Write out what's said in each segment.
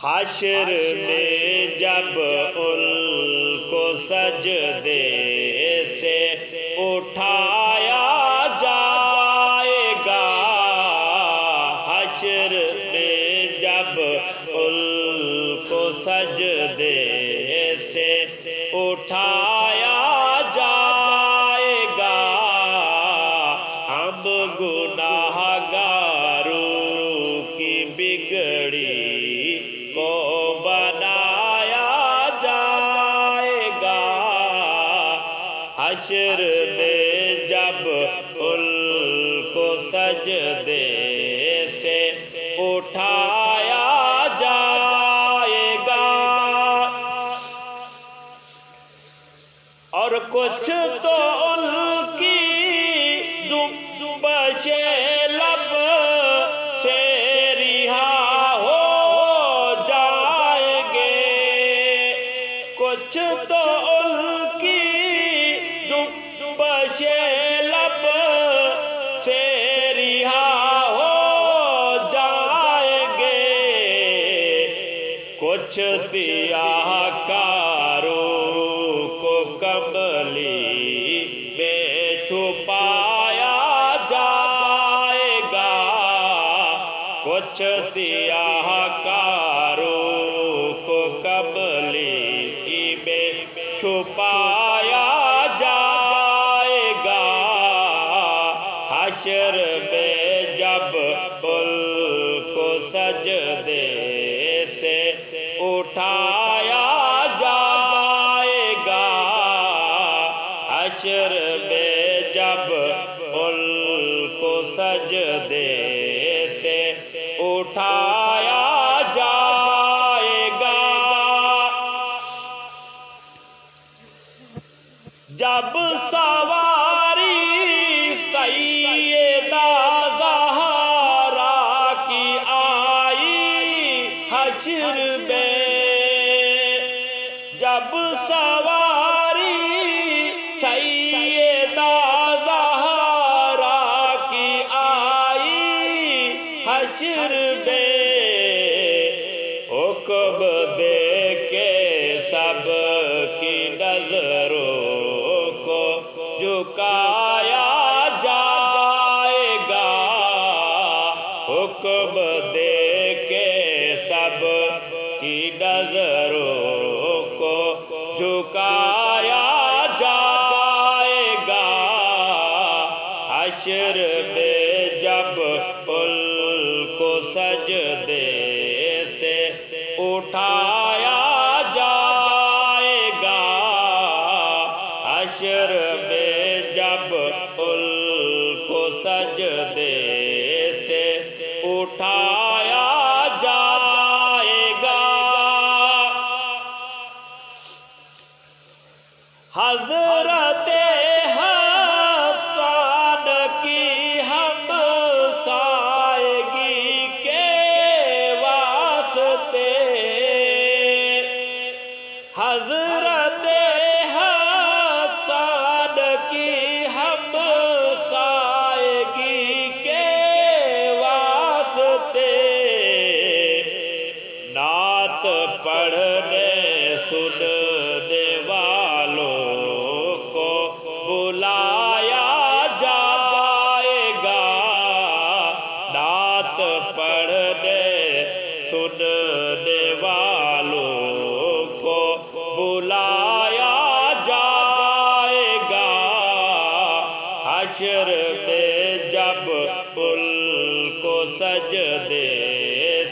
حشر میں جب ان کو سجدے سے اٹھایا جائے گا، حشر میں جب ان کو سجدے سے اٹھایا جائے گا، ہم گناہ گاروں کی بگڑی کو بنایا جائے گا، حشر میں جب ان کو سجدے سے اٹھایا جائے گا۔ اور کچھ تو ان کی جنبش لب سے رہا ہو جائیں گے، کچھ تو ان کی جنبش لب سے رہا ہو جائیں گے، کچھ سیاہ کاروں کو کملی میں چھپایا جائے گا، کچھ سیاہ کاروں کو کملی میں چھپایا جائے گا، حشر میں جب ان کو سجدے سے اٹھایا جائے گا، حشر میں جب ان کو سجدے سے اٹھایا جائے گا، جب سواری سیدہ زہرا کی آئی حشر میں، جب سواری سیدہ زہرا کی آئی حشر میں، حکم دے کے سب کی نظروں کو جھکایا جائے گا، حکم دے کے سب کی نظروں کو جھکایا جائے گا، حشر میں جب ان کو سجدے سے اٹھایا جائے گا، حشر میں جب ان کو سجدے سے اٹھایا جائے گا، حضرت حسن کی ہم سائیگی کے واسطے، حضرت حسن کی ہم سائیگی کے واسطے، نعت پڑھنے سننے والوں کو بلایا جائے گا، نعت پڑھنے سننے والوں کو بلایا جائے گا، حشر میں جب ان کو سجدے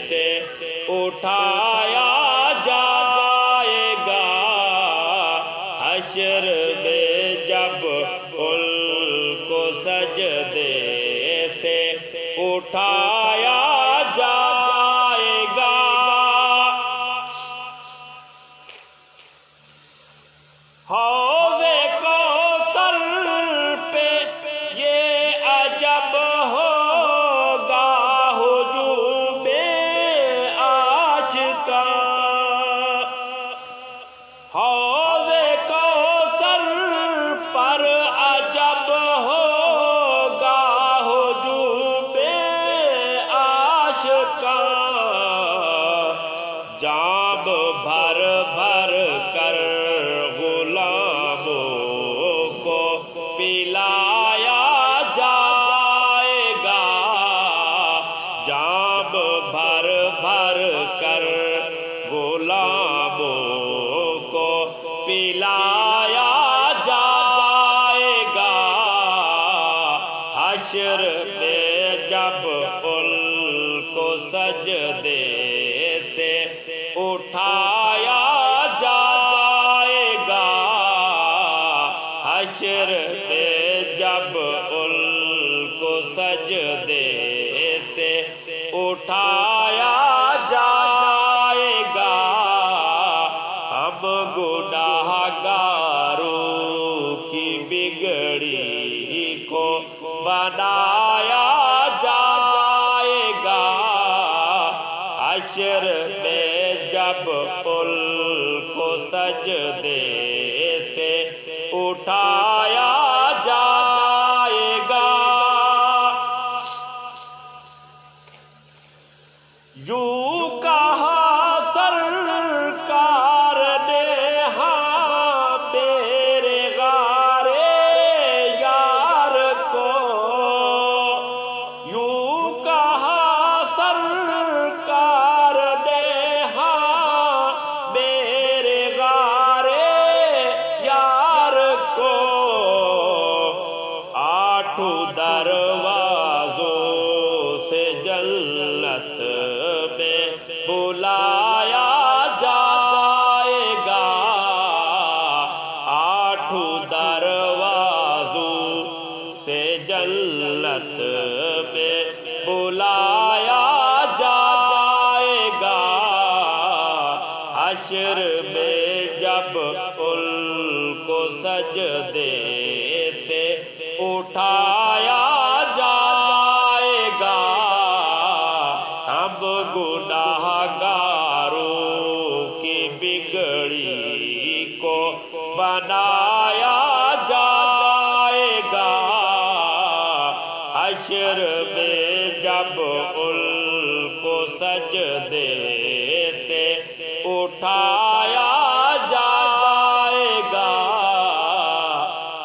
سے اٹھایا جائے گا، حشر میں جب ان کو سجدے سے اٹھایا جائے گا، حوض کوثر پہ یہ عجب ہوگا ہجوم عاشقاں، حوض کوثر پر عجب ہوگا ہجوم عاشقاں، جام بھر بھر کر غلاموں کو پلایا جائے گا، جام بھر بھر کر غلاموں کو پلایا جائے گا، حشر میں جب ان کو سجدے سے اٹھایا جائے گا، حشر میں جب ان کو سجدے سے اٹھایا جائے گا، ہم گناہگاروں کی بگڑی کو بنایا جائے گا، حشر میں جب ان کو سجدے سے اٹھایا جائے گا۔ یوں کہا سرکار نے ہاں میرے غار یار کو، یوں کہا سرکار نے ہاں میرے غار یار کو، آٹھوں دروازوں سے جنت میں بلایا جائے گا، آٹھوں دروازوں سے جنت میں بلایا جائے گا، حشر میں جب ان کو سجدے سے اٹھایا جائے گا، ہم گناہگاروں کی بگڑی کو بنایا جائے گا، حشر میں جب ان کو سجدے سے اٹھایا جائے گا،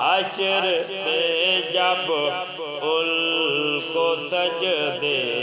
حشر میں جب ان کو سجدے